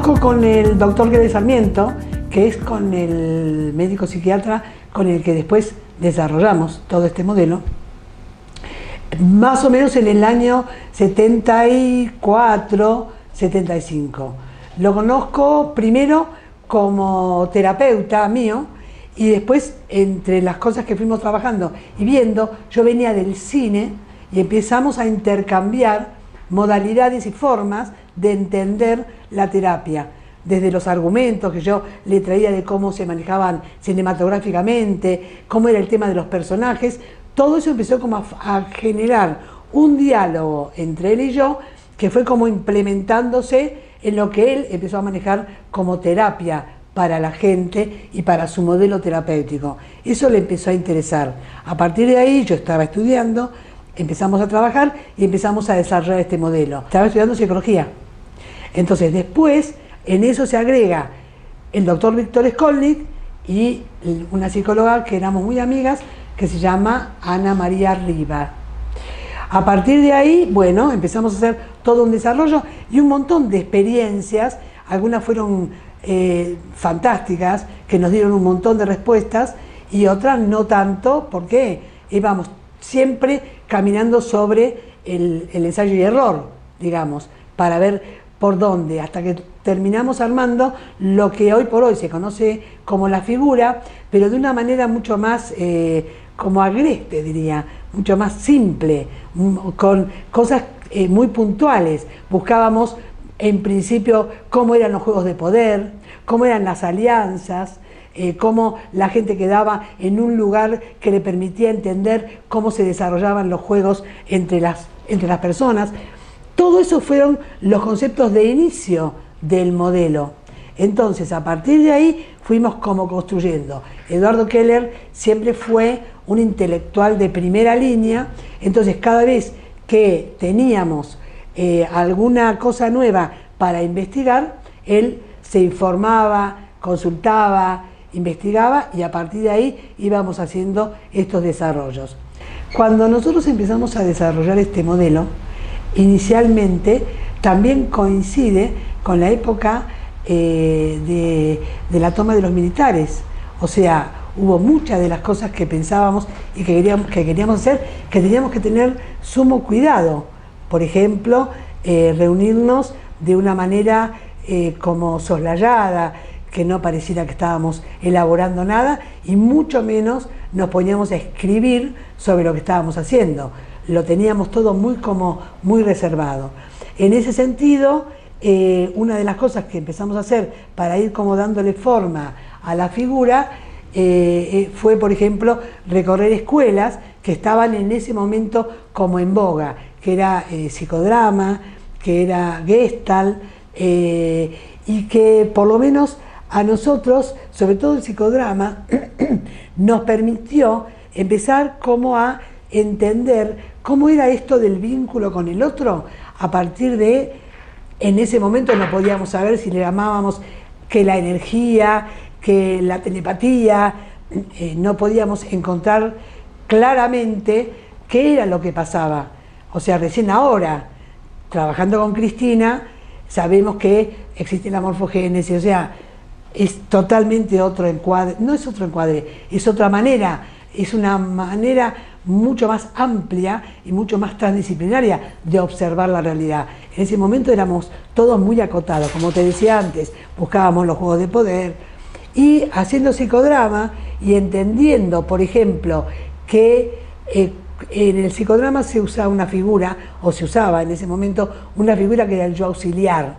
conozco con el doctor Keller Sarmiento, que es con el médico psiquiatra con el que después desarrollamos todo este modelo, más o menos en el año 74, 75. Lo conozco primero como terapeuta mío y después, entre las cosas que fuimos trabajando y viendo, yo venía del cine y empezamos a intercambiar modalidades y formas de entender la terapia, desde los argumentos que yo le traía de cómo se manejaban cinematográficamente, cómo era el tema de los personajes. Todo eso empezó como a generar un diálogo entre él y yo que fue como implementándose en lo que él empezó a manejar como terapia para la gente y para su modelo terapéutico. Eso le empezó a interesar. A partir de ahí yo estaba estudiando, empezamos a trabajar y empezamos a desarrollar este modelo. Estaba estudiando psicología. Entonces después en eso se agrega el doctor Víctor Skolnik y una psicóloga que éramos muy amigas, que se llama Ana María Riva. A partir de ahí, bueno, empezamos a hacer todo un desarrollo y un montón de experiencias. Algunas fueron fantásticas, que nos dieron un montón de respuestas, y otras no tanto, porque íbamos siempre caminando sobre el ensayo y error, digamos, para ver por dónde, hasta que terminamos armando lo que hoy por hoy se conoce como la figura, pero de una manera mucho más como agreste, diría, mucho más simple, con cosas muy puntuales. Buscábamos en principio cómo eran los juegos de poder, cómo eran las alianzas, cómo la gente quedaba en un lugar que le permitía entender cómo se desarrollaban los juegos entre las personas. Todo eso fueron los conceptos de inicio del modelo. Entonces, a partir de ahí fuimos como construyendo. Eduardo Keller siempre fue un intelectual de primera línea, entonces cada vez que teníamos alguna cosa nueva para investigar, él se informaba, consultaba, investigaba, y a partir de ahí íbamos haciendo estos desarrollos. Cuando nosotros empezamos a desarrollar este modelo, inicialmente también coincide con la época de la toma de los militares. O sea, hubo muchas de las cosas que pensábamos y que queríamos hacer, que teníamos que tener sumo cuidado. Por ejemplo, reunirnos de una manera como soslayada, que no pareciera que estábamos elaborando nada, y mucho menos nos poníamos a escribir sobre lo que estábamos haciendo. Lo teníamos todo muy reservado. En ese sentido, una de las cosas que empezamos a hacer para ir como dándole forma a la figura fue, por ejemplo, recorrer escuelas que estaban en ese momento como en boga, que era psicodrama, que era Gestalt, y que por lo menos a nosotros, sobre todo el psicodrama, nos permitió empezar como a entender cómo era esto del vínculo con el otro, a partir de, en ese momento no podíamos saber si le llamábamos que la energía, que la telepatía, no podíamos encontrar claramente qué era lo que pasaba. O sea, recién ahora, trabajando con Cristina, sabemos que existe la morfogénesis, o sea, es totalmente otro encuadre, no es otro encuadre, es otra manera, es una manera mucho más amplia y mucho más transdisciplinaria de observar la realidad. En ese momento éramos todos muy acotados, como te decía antes, buscábamos los juegos de poder, y haciendo psicodrama y entendiendo, por ejemplo, que en el psicodrama se usa una figura, o se usaba en ese momento una figura que era el yo auxiliar,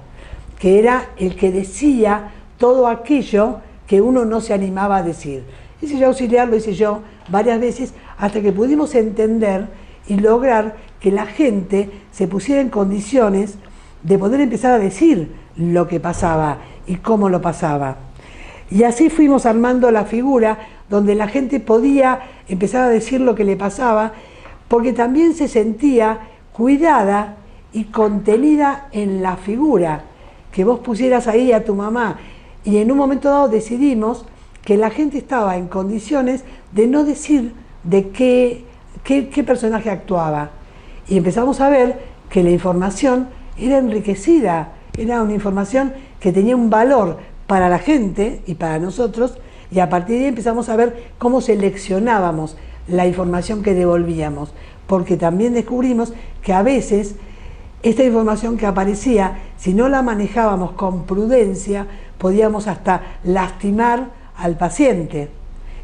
que era el que decía todo aquello que uno no se animaba a decir. Ese yo auxiliar lo hice yo varias veces hasta que pudimos entender y lograr que la gente se pusiera en condiciones de poder empezar a decir lo que pasaba y cómo lo pasaba. Y así fuimos armando la figura donde la gente podía empezar a decir lo que le pasaba, porque también se sentía cuidada y contenida en la figura, que vos pusieras ahí a tu mamá, y en un momento dado decidimos que la gente estaba en condiciones de no decir de qué personaje actuaba, y empezamos a ver que la información era enriquecida, era una información que tenía un valor para la gente y para nosotros, y a partir de ahí empezamos a ver cómo seleccionábamos la información que devolvíamos, porque también descubrimos que a veces esta información que aparecía, si no la manejábamos con prudencia, podíamos hasta lastimar al paciente.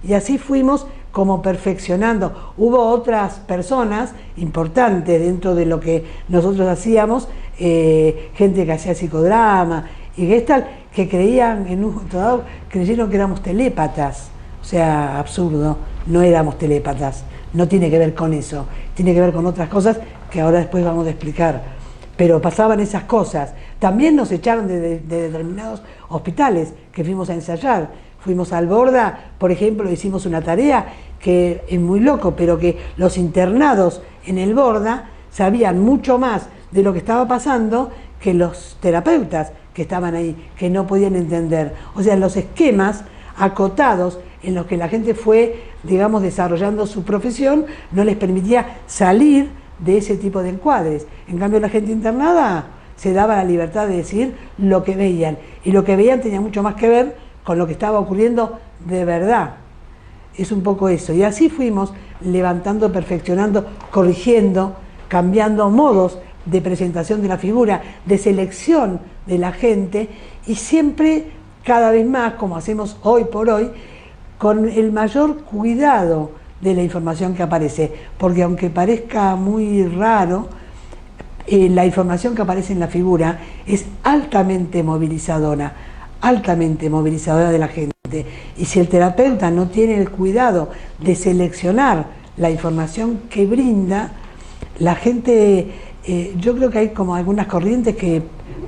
Y así fuimos como perfeccionando. Hubo otras personas importantes dentro de lo que nosotros hacíamos, gente que hacía psicodrama y Gestalt, que creían, en un momento dado, creyeron que éramos telépatas. O sea, absurdo, no éramos telépatas, no tiene que ver con eso, tiene que ver con otras cosas que ahora después vamos a explicar. Pero pasaban esas cosas. También nos echaron de determinados hospitales que fuimos a ensayar. Fuimos al Borda, por ejemplo, hicimos una tarea que es muy loco, pero que los internados en el Borda sabían mucho más de lo que estaba pasando que los terapeutas que estaban ahí, que no podían entender. O sea, los esquemas acotados en los que la gente fue, digamos, desarrollando su profesión, no les permitía salir de ese tipo de encuadres. En cambio, la gente internada se daba la libertad de decir lo que veían, y lo que veían tenía mucho más que ver con lo que estaba ocurriendo de verdad. Es un poco eso, y así fuimos levantando, perfeccionando, corrigiendo, cambiando modos de presentación de la figura, de selección de la gente, y siempre, cada vez más, como hacemos hoy por hoy, con el mayor cuidado de la información que aparece, porque aunque parezca muy raro, la información que aparece en la figura es altamente movilizadora de la gente. Y si el terapeuta no tiene el cuidado de seleccionar la información que brinda, la gente, yo creo que hay como algunas corrientes que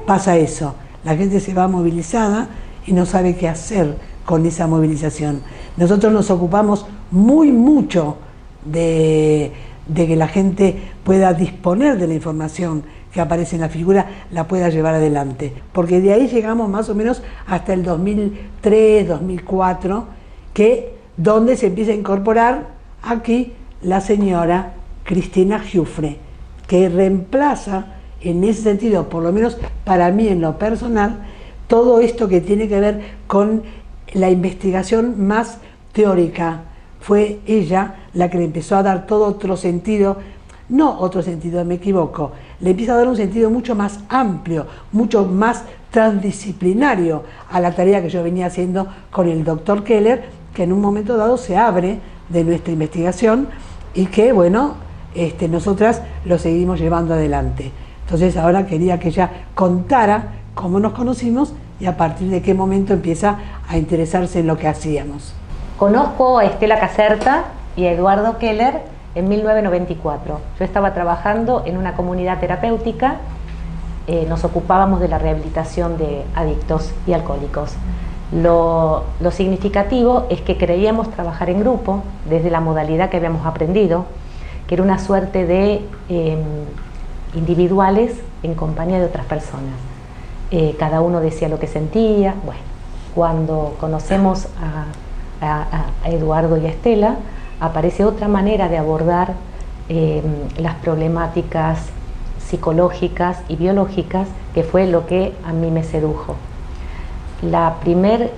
pasa eso, la gente se va movilizada y no sabe qué hacer con esa movilización. Nosotros nos ocupamos mucho de que la gente pueda disponer de la información que aparece en la figura, la pueda llevar adelante. Porque de ahí llegamos más o menos hasta el 2003, 2004, donde se empieza a incorporar aquí la señora Cristina Giuffre, que reemplaza en ese sentido, por lo menos para mí en lo personal, todo esto que tiene que ver con la investigación más teórica. Fue ella la que le empezó a dar todo otro sentido, no otro sentido, me equivoco, le empieza a dar un sentido mucho más amplio, mucho más transdisciplinario a la tarea que yo venía haciendo con el doctor Keller, que en un momento dado se abre de nuestra investigación y que, bueno, nosotras lo seguimos llevando adelante. Entonces ahora quería que ella contara cómo nos conocimos y a partir de qué momento empieza a interesarse en lo que hacíamos. Conozco a Estela Caserta y a Eduardo Keller en 1994. Yo estaba trabajando en una comunidad terapéutica, nos ocupábamos de la rehabilitación de adictos y alcohólicos. Lo significativo es que creíamos trabajar en grupo desde la modalidad que habíamos aprendido, que era una suerte de individuales en compañía de otras personas. Cada uno decía lo que sentía. Bueno, cuando conocemos a Eduardo y a Estela, aparece otra manera de abordar las problemáticas psicológicas y biológicas, que fue lo que a mí me sedujo. La primer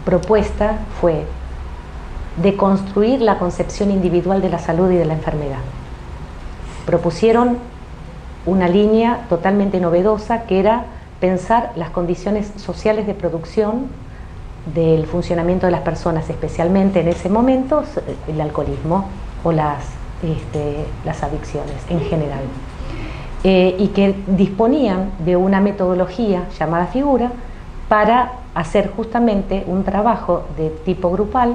propuesta fue deconstruir la concepción individual de la salud y de la enfermedad. Propusieron una línea totalmente novedosa, que era pensar las condiciones sociales de producción del funcionamiento de las personas, especialmente en ese momento el alcoholismo o las adicciones en general, y que disponían de una metodología llamada figura para hacer justamente un trabajo de tipo grupal,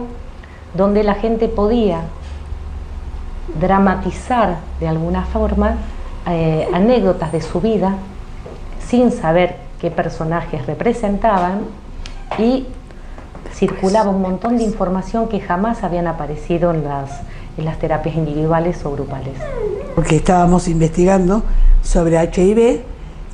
donde la gente podía dramatizar de alguna forma anécdotas de su vida sin saber qué personajes representaban, y circulaba un montón de información que jamás habían aparecido en las terapias individuales o grupales. Porque estábamos investigando sobre HIV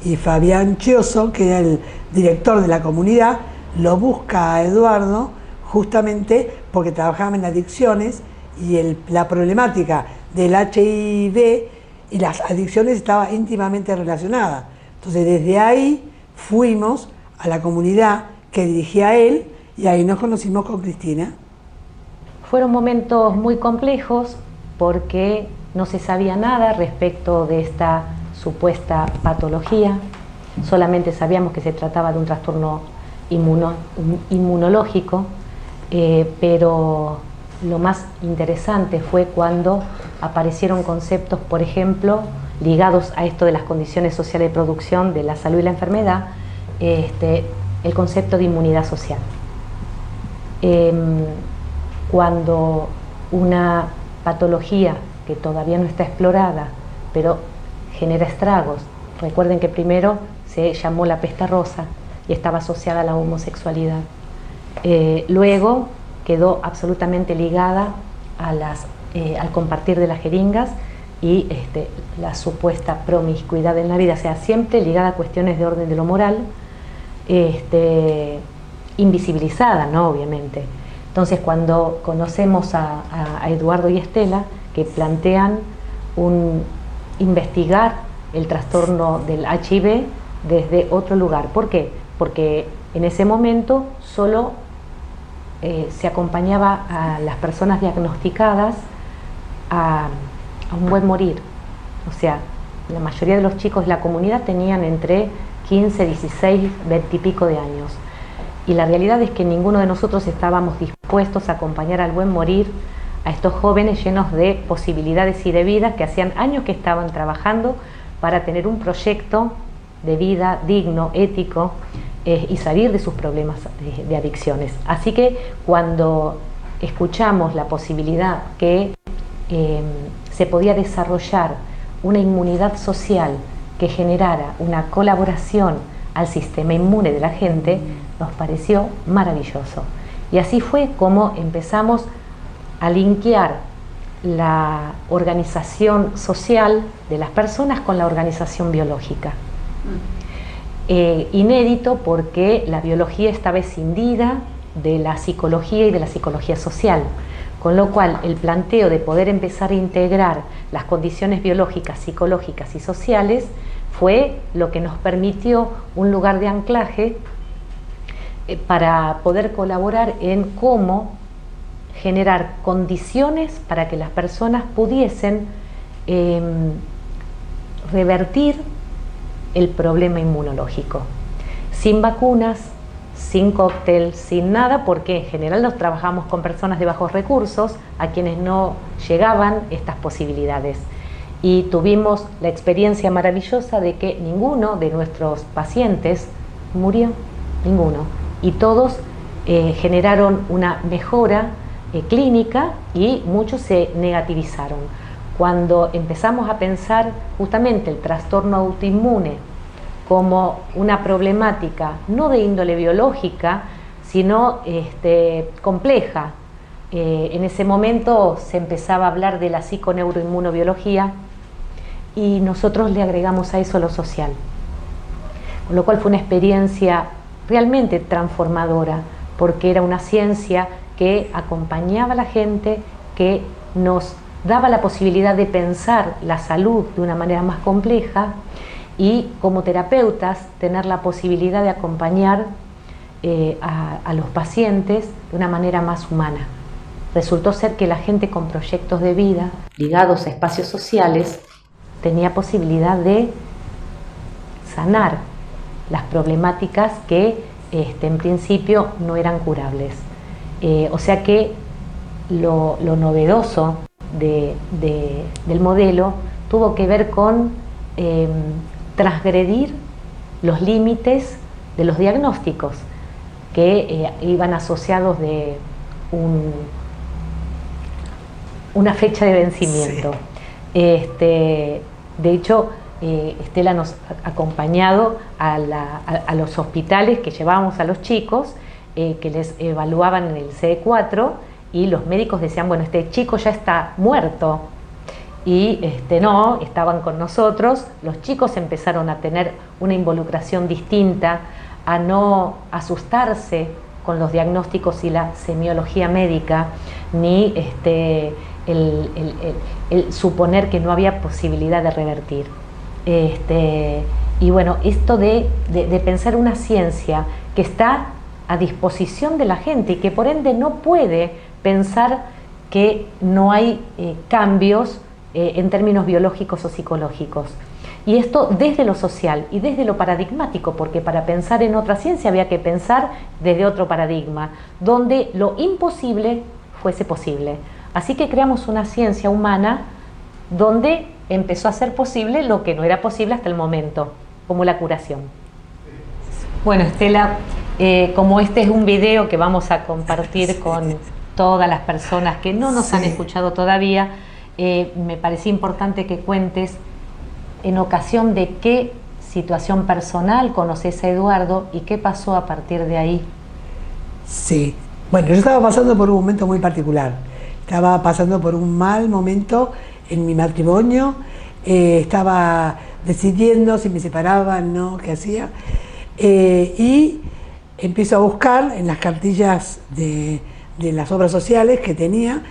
y Fabián Chioso, que era el director de la comunidad, lo busca a Eduardo justamente porque trabajaba en adicciones y la problemática del HIV y las adicciones estaba íntimamente relacionada. Entonces desde ahí fuimos a la comunidad que dirigía él, y ahí nos conocimos con Cristina. Fueron momentos muy complejos porque no se sabía nada respecto de esta supuesta patología, solamente sabíamos que se trataba de un trastorno inmunológico, pero lo más interesante fue cuando aparecieron conceptos, por ejemplo, ligados a esto de las condiciones sociales de producción de la salud y la enfermedad, el concepto de inmunidad social. Cuando una patología que todavía no está explorada, pero genera estragos, recuerden que primero se llamó la peste rosa y estaba asociada a la homosexualidad. Luego quedó absolutamente ligada al compartir de las jeringas y la supuesta promiscuidad en la vida, o sea, siempre ligada a cuestiones de orden de lo moral, invisibilizada, ¿no? Obviamente. Entonces, cuando conocemos a Eduardo y Estela, que plantean investigar el trastorno del HIV desde otro lugar. ¿Por qué? Porque en ese momento solo se acompañaba a las personas diagnosticadas a un buen morir. O sea, la mayoría de los chicos de la comunidad tenían entre 15, 16, 20 y pico de años. Y la realidad es que ninguno de nosotros estábamos dispuestos a acompañar al buen morir a estos jóvenes llenos de posibilidades y de vida que hacían años que estaban trabajando para tener un proyecto de vida digno, ético, y salir de sus problemas de adicciones. Así que cuando escuchamos la posibilidad que se podía desarrollar una inmunidad social que generara una colaboración al sistema inmune de la gente, nos pareció maravilloso. Y así fue como empezamos a linkear la organización social de las personas con la organización biológica. Inédito porque la biología estaba escindida de la psicología y de la psicología social, con lo cual el planteo de poder empezar a integrar las condiciones biológicas, psicológicas y sociales fue lo que nos permitió un lugar de anclaje para poder colaborar en cómo generar condiciones para que las personas pudiesen revertir el problema inmunológico. Sin vacunas, sin cóctel, sin nada, porque en general nos trabajamos con personas de bajos recursos a quienes no llegaban estas posibilidades. Y tuvimos la experiencia maravillosa de que ninguno de nuestros pacientes murió, ninguno. Y todos generaron una mejora clínica y muchos se negativizaron. Cuando empezamos a pensar justamente el trastorno autoinmune como una problemática no de índole biológica, sino compleja, en ese momento se empezaba a hablar de la psiconeuroinmunobiología y nosotros le agregamos a eso lo social. Con lo cual fue una experiencia realmente transformadora, porque era una ciencia que acompañaba a la gente, que nos daba la posibilidad de pensar la salud de una manera más compleja y como terapeutas tener la posibilidad de acompañar a los pacientes de una manera más humana. Resultó ser que la gente con proyectos de vida ligados a espacios sociales tenía posibilidad de sanar las problemáticas que en principio no eran curables. O sea que lo novedoso del modelo tuvo que ver con transgredir los límites de los diagnósticos que iban asociados de una fecha de vencimiento. Sí. De hecho, Estela nos ha acompañado a los hospitales que llevábamos a los chicos, que les evaluaban en el CD4 y los médicos decían, bueno, este chico ya está muerto. Y no, estaban con nosotros, los chicos empezaron a tener una involucración distinta, a no asustarse con los diagnósticos y la semiología médica, ni el suponer que no había posibilidad de revertir. Y bueno, esto de pensar una ciencia que está a disposición de la gente y que por ende no puede pensar que no hay cambios en términos biológicos o psicológicos. Y esto desde lo social y desde lo paradigmático, porque para pensar en otra ciencia había que pensar desde otro paradigma, donde lo imposible fuese posible. Así que creamos una ciencia humana donde empezó a ser posible lo que no era posible hasta el momento, como la curación. Bueno, Estela, como este es un video que vamos a compartir con todas las personas que no nos han escuchado todavía, me parecía importante que cuentes en ocasión de qué situación personal conoces a Eduardo y qué pasó a partir de ahí. Sí, bueno, yo estaba pasando por un momento muy particular. Estaba pasando por un mal momento en mi matrimonio, estaba decidiendo si me separaba, no, qué hacía, y empiezo a buscar en las cartillas de las obras sociales que tenía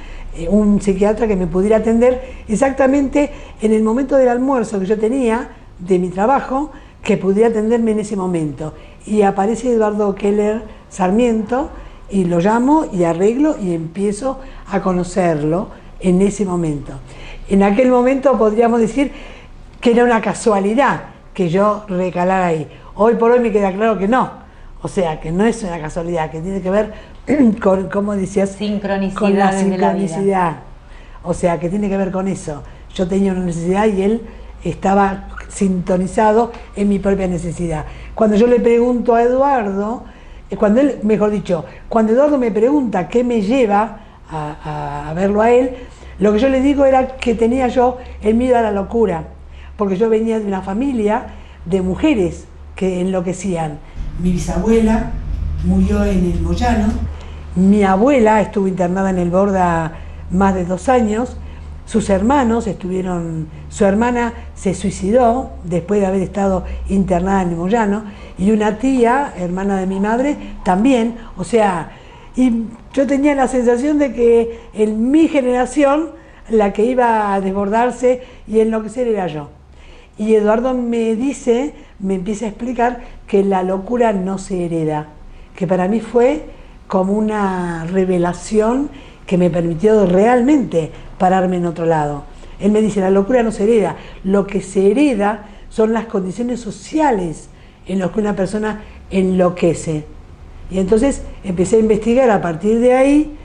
un psiquiatra que me pudiera atender exactamente en el momento del almuerzo que yo tenía de mi trabajo, que pudiera atenderme en ese momento. Y aparece Eduardo Keller Sarmiento y lo llamo y arreglo y empiezo a conocerlo en ese momento. En aquel momento podríamos decir que era una casualidad que yo recalara ahí. Hoy por hoy me queda claro que no. O sea, que no es una casualidad, que tiene que ver con, como decías, con la sincronicidad. O sea, que tiene que ver con eso. Yo tenía una necesidad y él estaba sintonizado en mi propia necesidad. Cuando yo le pregunto a Eduardo, cuando él, mejor dicho, cuando Eduardo me pregunta qué me lleva a verlo a él, lo que yo le digo era que tenía yo el miedo a la locura, porque yo venía de una familia de mujeres que enloquecían. Mi bisabuela murió en el Moyano, mi abuela estuvo internada en el Borda más de 2 años, sus hermanos estuvieron, su hermana se suicidó después de haber estado internada en el Moyano, y una tía, hermana de mi madre, también, o sea, y yo tenía la sensación de que en mi generación la que iba a desbordarse y enloquecer era yo. Y Eduardo me dice, me empieza a explicar que la locura no se hereda, que para mí fue como una revelación que me permitió realmente pararme en otro lado. Él me dice, la locura no se hereda, lo que se hereda son las condiciones sociales en las que una persona enloquece. Y entonces empecé a investigar a partir de ahí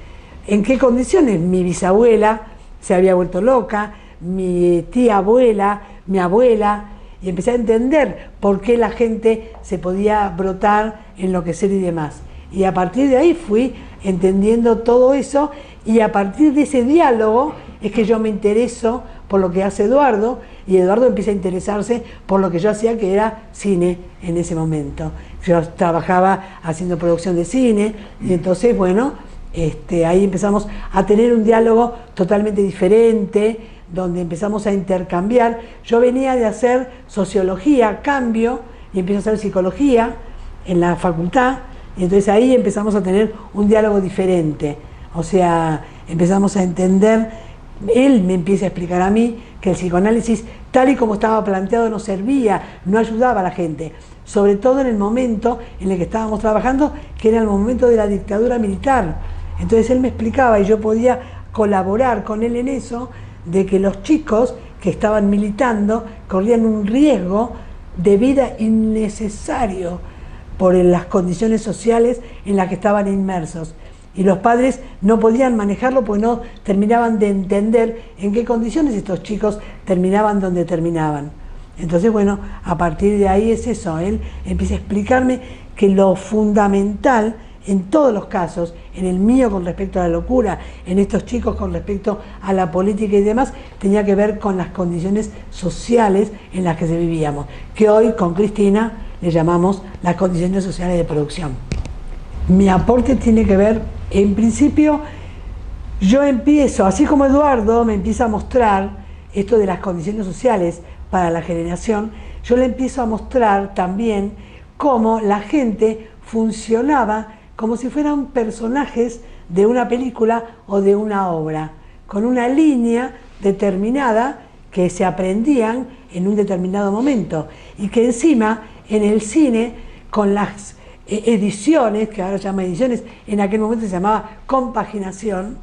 en qué condiciones mi bisabuela se había vuelto loca, mi tía abuela, mi abuela, y empecé a entender por qué la gente se podía brotar, enloquecer y demás. Y a partir de ahí fui entendiendo todo eso, y a partir de ese diálogo es que yo me intereso por lo que hace Eduardo, y Eduardo empieza a interesarse por lo que yo hacía, que era cine en ese momento. Yo trabajaba haciendo producción de cine, y entonces, bueno, ahí empezamos a tener un diálogo totalmente diferente, donde empezamos a intercambiar. Yo venía de hacer sociología, cambio, y empiezo a hacer psicología en la facultad, y entonces ahí empezamos a tener un diálogo diferente. O sea, empezamos a entender, él me empieza a explicar a mí que el psicoanálisis, tal y como estaba planteado, no servía, no ayudaba a la gente, sobre todo en el momento en el que estábamos trabajando, que era el momento de la dictadura militar. Entonces él me explicaba y yo podía colaborar con él en eso, de que los chicos que estaban militando corrían un riesgo de vida innecesario por las condiciones sociales en las que estaban inmersos. Y los padres no podían manejarlo porque no terminaban de entender en qué condiciones estos chicos terminaban donde terminaban. Entonces, bueno, a partir de ahí es eso, él empieza a explicarme que lo fundamental en todos los casos, en el mío con respecto a la locura, en estos chicos con respecto a la política y demás, tenía que ver con las condiciones sociales en las que se vivíamos, que hoy con Cristina le llamamos las condiciones sociales de producción. Mi aporte tiene que ver, en principio, yo empiezo, así como Eduardo me empieza a mostrar esto de las condiciones sociales para la generación, yo le empiezo a mostrar también cómo la gente funcionaba como si fueran personajes de una película o de una obra, con una línea determinada que se aprendían en un determinado momento, y que encima en el cine, con las ediciones, que ahora se llama ediciones, en aquel momento se llamaba compaginación,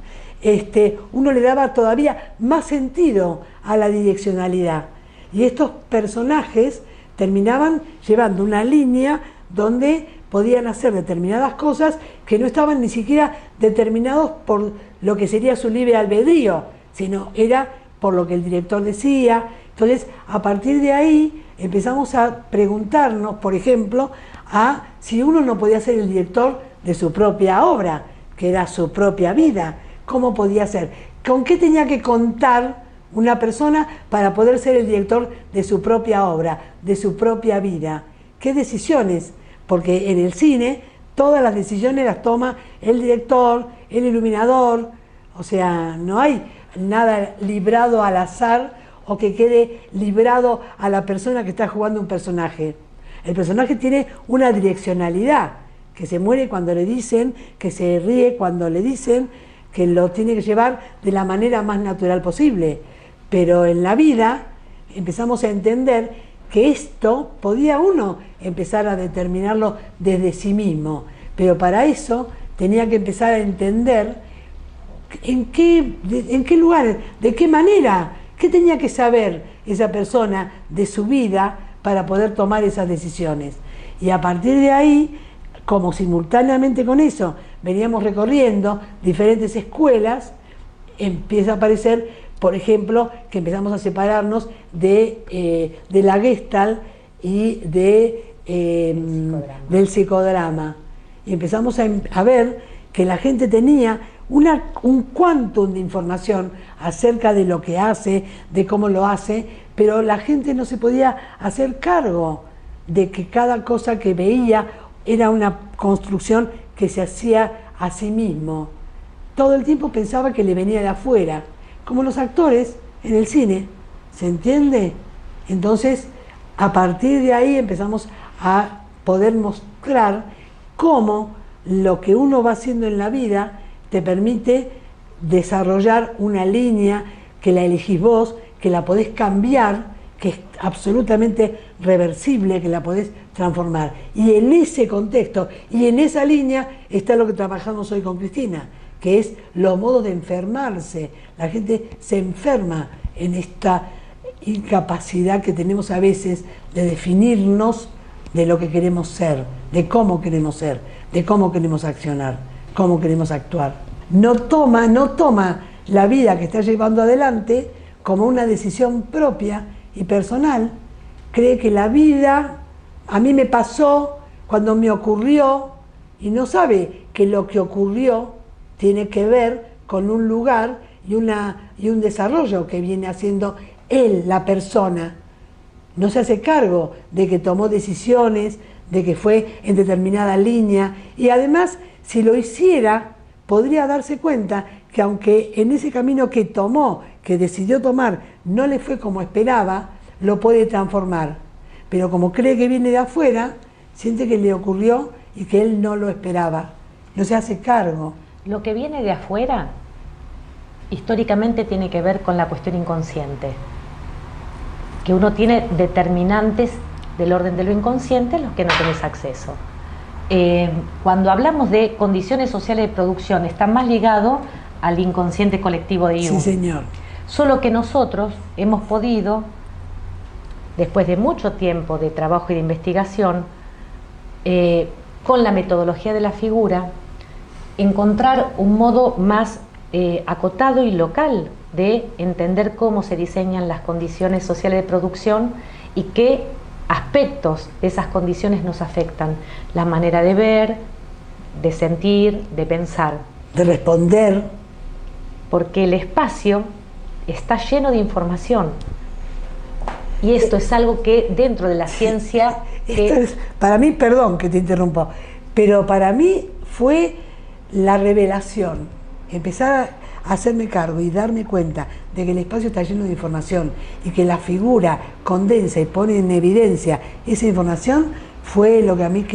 uno le daba todavía más sentido a la direccionalidad. Y estos personajes terminaban llevando una línea donde podían hacer determinadas cosas que no estaban ni siquiera determinados por lo que sería su libre albedrío, sino era por lo que el director decía. Entonces, a partir de ahí empezamos a preguntarnos, por ejemplo, a si uno no podía ser el director de su propia obra, que era su propia vida. ¿Cómo podía ser? ¿Con qué tenía que contar una persona para poder ser el director de su propia obra, de su propia vida? ¿Qué decisiones? Porque en el cine todas las decisiones las toma el director, el iluminador, o sea, no hay nada librado al azar o que quede librado a la persona que está jugando un personaje. El personaje tiene una direccionalidad, que se muere cuando le dicen, que se ríe cuando le dicen, que lo tiene que llevar de la manera más natural posible. Pero en la vida empezamos a entender que esto podía uno empezar a determinarlo desde sí mismo, pero para eso tenía que empezar a entender en qué lugar, de qué manera, qué tenía que saber esa persona de su vida para poder tomar esas decisiones. Y a partir de ahí, como simultáneamente con eso veníamos recorriendo diferentes escuelas, empieza a aparecer, por ejemplo, que empezamos a separarnos de la Gestalt y del psicodrama. Y empezamos a ver que la gente tenía un quantum de información acerca de lo que hace, de cómo lo hace, pero la gente no se podía hacer cargo de que cada cosa que veía era una construcción que se hacía a sí mismo. Todo el tiempo pensaba que le venía de afuera, como los actores en el cine, ¿se entiende? Entonces, a partir de ahí empezamos a poder mostrar cómo lo que uno va haciendo en la vida te permite desarrollar una línea que la elegís vos, que la podés cambiar, que es absolutamente reversible, que la podés transformar. Y en ese contexto y en esa línea está lo que trabajamos hoy con Cristina, que es los modos de enfermarse. La gente se enferma en esta incapacidad que tenemos a veces de definirnos de lo que queremos ser, de cómo queremos ser, de cómo queremos accionar, cómo queremos actuar. No toma la vida que está llevando adelante como una decisión propia y personal. Cree que la vida a mí me pasó cuando me ocurrió y no sabe que lo que ocurrió tiene que ver con un lugar y un desarrollo que viene haciendo él, la persona. No se hace cargo de que tomó decisiones, de que fue en determinada línea, y además, si lo hiciera, podría darse cuenta que aunque en ese camino que tomó, que decidió tomar, no le fue como esperaba, lo puede transformar. Pero como cree que viene de afuera, siente que le ocurrió y que él no lo esperaba. No se hace cargo. Lo que viene de afuera, históricamente tiene que ver con la cuestión inconsciente, que uno tiene determinantes del orden de lo inconsciente, los que no tenés acceso. Cuando hablamos de condiciones sociales de producción, está más ligado al inconsciente colectivo de Jung. Sí, señor. Solo que nosotros hemos podido, después de mucho tiempo de trabajo y de investigación, con la metodología de la figura, encontrar un modo más acotado y local de entender cómo se diseñan las condiciones sociales de producción y qué aspectos de esas condiciones nos afectan. La manera de ver, de sentir, de pensar. De responder. Porque el espacio está lleno de información. Y esto es algo que dentro de la ciencia... Esto es, para mí, perdón que te interrumpo, pero para mí fue la revelación. Empezar a hacerme cargo y darme cuenta de que el espacio está lleno de información y que la figura condensa y pone en evidencia esa información, fue lo que a mí,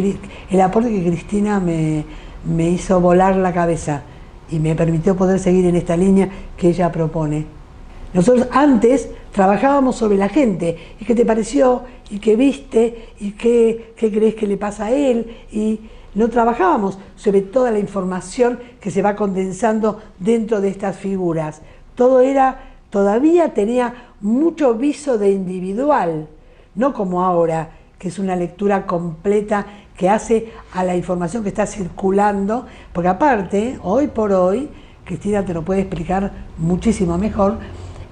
el aporte que Cristina me hizo volar la cabeza y me permitió poder seguir en esta línea que ella propone. Nosotros antes trabajábamos sobre la gente. ¿Y qué te pareció? ¿Y qué viste? ¿Y qué crees que le pasa a él? Y no trabajábamos sobre toda la información que se va condensando dentro de estas figuras. Todo todavía tenía mucho viso de individual, no como ahora, que es una lectura completa que hace a la información que está circulando, porque aparte, hoy por hoy, Cristina te lo puede explicar muchísimo mejor,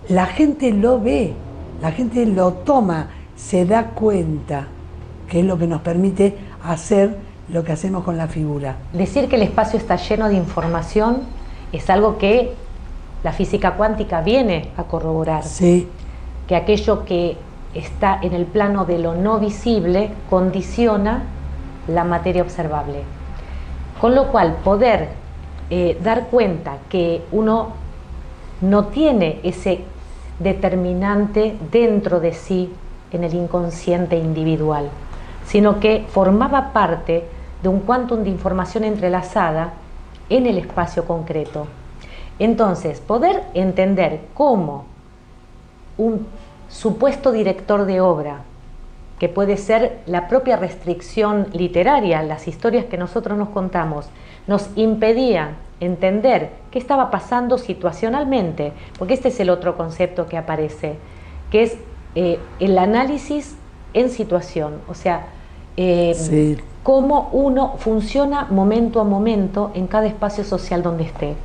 la gente lo ve, la gente lo toma, se da cuenta, que es lo que nos permite hacer lo que hacemos con la figura. Decir que el espacio está lleno de información es algo que la física cuántica viene a corroborar. Sí. Que aquello que está en el plano de lo no visible condiciona la materia observable. Con lo cual, poder dar cuenta que uno no tiene ese determinante dentro de sí en el inconsciente individual, sino que formaba parte de un quantum de información entrelazada en el espacio concreto. Entonces, poder entender cómo un supuesto director de obra, que puede ser la propia restricción literaria, las historias que nosotros nos contamos, nos impedían entender qué estaba pasando situacionalmente, porque este es el otro concepto que aparece, que es el análisis en situación, o sea, sí, cómo uno funciona momento a momento en cada espacio social donde esté.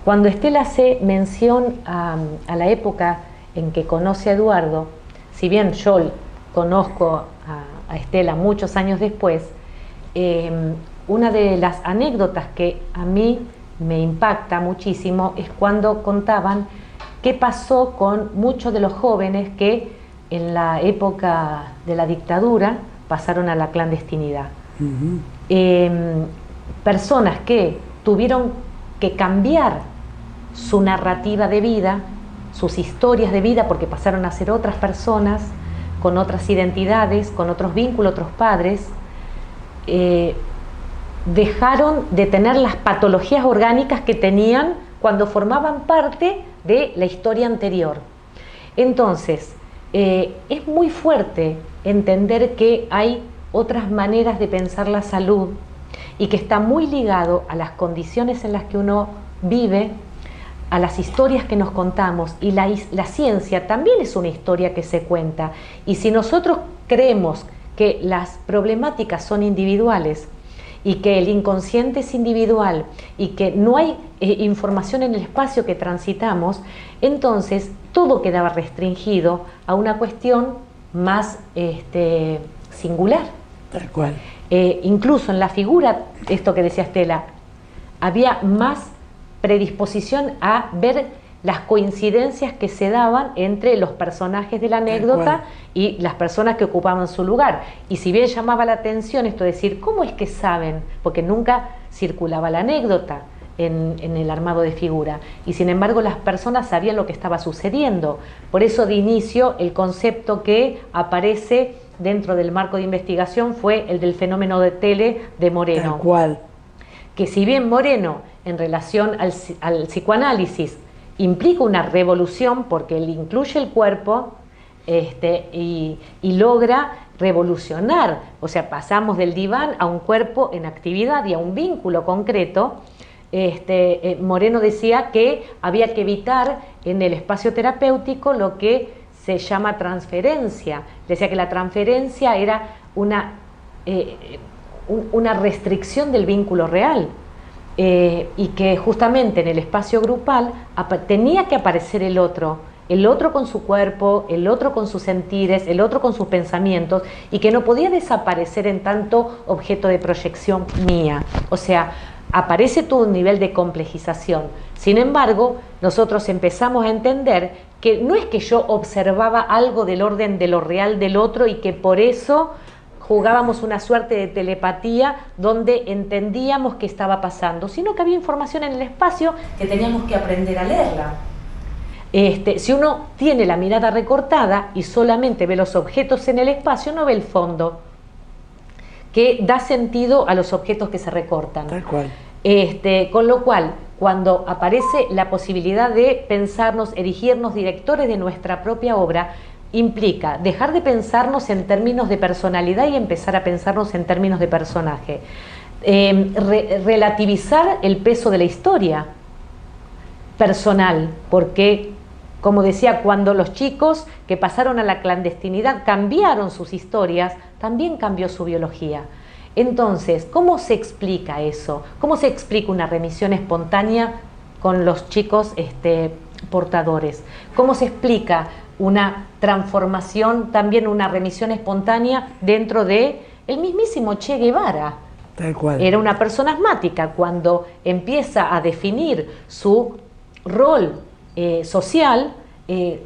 Cuando Estela hace mención a la época en que conoce a Eduardo, si bien yo conozco a Estela muchos años después, una de las anécdotas que a mí me impacta muchísimo es cuando contaban qué pasó con muchos de los jóvenes que en la época de la dictadura pasaron a la clandestinidad. Personas que tuvieron que cambiar su narrativa de vida, sus historias de vida, porque pasaron a ser otras personas, con otras identidades, con otros vínculos, otros padres, dejaron de tener las patologías orgánicas que tenían cuando formaban parte de la historia anterior. Entonces, es muy fuerte entender que hay otras maneras de pensar la salud y que está muy ligado a las condiciones en las que uno vive, a las historias que nos contamos, y la ciencia también es una historia que se cuenta. Y si nosotros creemos que las problemáticas son individuales y que el inconsciente es individual y que no hay información en el espacio que transitamos, entonces todo quedaba restringido a una cuestión más singular. Tal cual. Incluso en la figura, esto que decía Estela, había más predisposición a ver las coincidencias que se daban entre los personajes de la anécdota y las personas que ocupaban su lugar. Y si bien llamaba la atención esto de decir, ¿cómo es que saben? Porque nunca circulaba la anécdota en el armado de figura. Y sin embargo las personas sabían lo que estaba sucediendo. Por eso de inicio el concepto que aparece dentro del marco de investigación fue el del fenómeno de Tele de Moreno. Tal cual. Que si bien Moreno en relación al psicoanálisis implica una revolución porque él incluye el cuerpo y logra revolucionar, o sea, pasamos del diván a un cuerpo en actividad y a un vínculo concreto. Moreno decía que había que evitar en el espacio terapéutico lo que se llama transferencia. Decía que la transferencia era una restricción del vínculo real. Y que justamente en el espacio grupal tenía que aparecer el otro con su cuerpo, el otro con sus sentires, el otro con sus pensamientos, y que no podía desaparecer en tanto objeto de proyección mía. O sea, aparece todo un nivel de complejización. Sin embargo, nosotros empezamos a entender que no es que yo observaba algo del orden de lo real del otro y que por eso jugábamos una suerte de telepatía donde entendíamos qué estaba pasando, sino que había información en el espacio que teníamos que aprender a leerla. Si uno tiene la mirada recortada y solamente ve los objetos en el espacio, no ve el fondo, que da sentido a los objetos que se recortan. Tal cual. Con lo cual, cuando aparece la posibilidad de pensarnos, erigirnos directores de nuestra propia obra, implica dejar de pensarnos en términos de personalidad y empezar a pensarnos en términos de personaje. Relativizar el peso de la historia personal, porque, como decía, cuando los chicos que pasaron a la clandestinidad cambiaron sus historias, también cambió su biología. Entonces, ¿cómo se explica eso? ¿Cómo se explica una remisión espontánea con los chicos portadores? ¿Cómo se explica una transformación, también una remisión espontánea dentro de el mismísimo Che Guevara? Tal cual. Era una persona asmática. Cuando empieza a definir su rol social,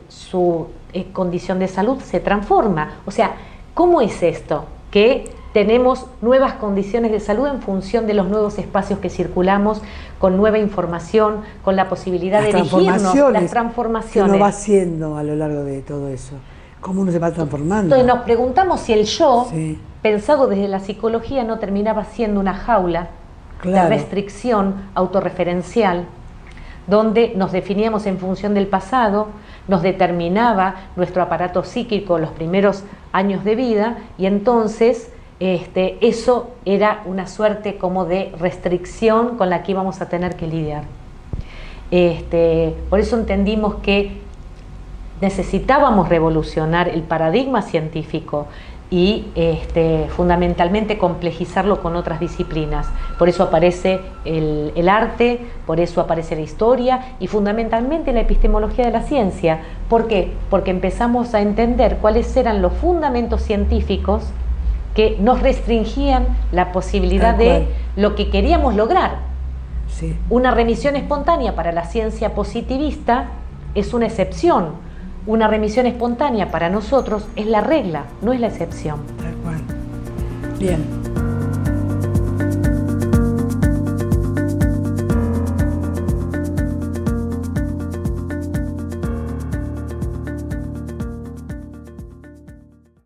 su condición de salud se transforma. O sea, ¿cómo es esto? Que tenemos nuevas condiciones de salud en función de los nuevos espacios que circulamos, con nueva información, con la posibilidad de dirigirnos, las transformaciones que uno va haciendo a lo largo de todo eso. ¿Cómo uno se va transformando? Entonces nos preguntamos si el yo, sí, pensado desde la psicología, no terminaba siendo una jaula de restricción autorreferencial, donde nos definíamos en función del pasado, nos determinaba nuestro aparato psíquico los primeros años de vida, y entonces eso era una suerte como de restricción con la que íbamos a tener que lidiar. Por eso entendimos que necesitábamos revolucionar el paradigma científico y fundamentalmente complejizarlo con otras disciplinas. Por eso aparece el arte, por eso aparece la historia y fundamentalmente la epistemología de la ciencia. ¿Por qué? Porque empezamos a entender cuáles eran los fundamentos científicos que nos restringían la posibilidad de lo que queríamos lograr. Sí. Una remisión espontánea para la ciencia positivista es una excepción. Una remisión espontánea para nosotros es la regla, no es la excepción. Tal cual. Bien.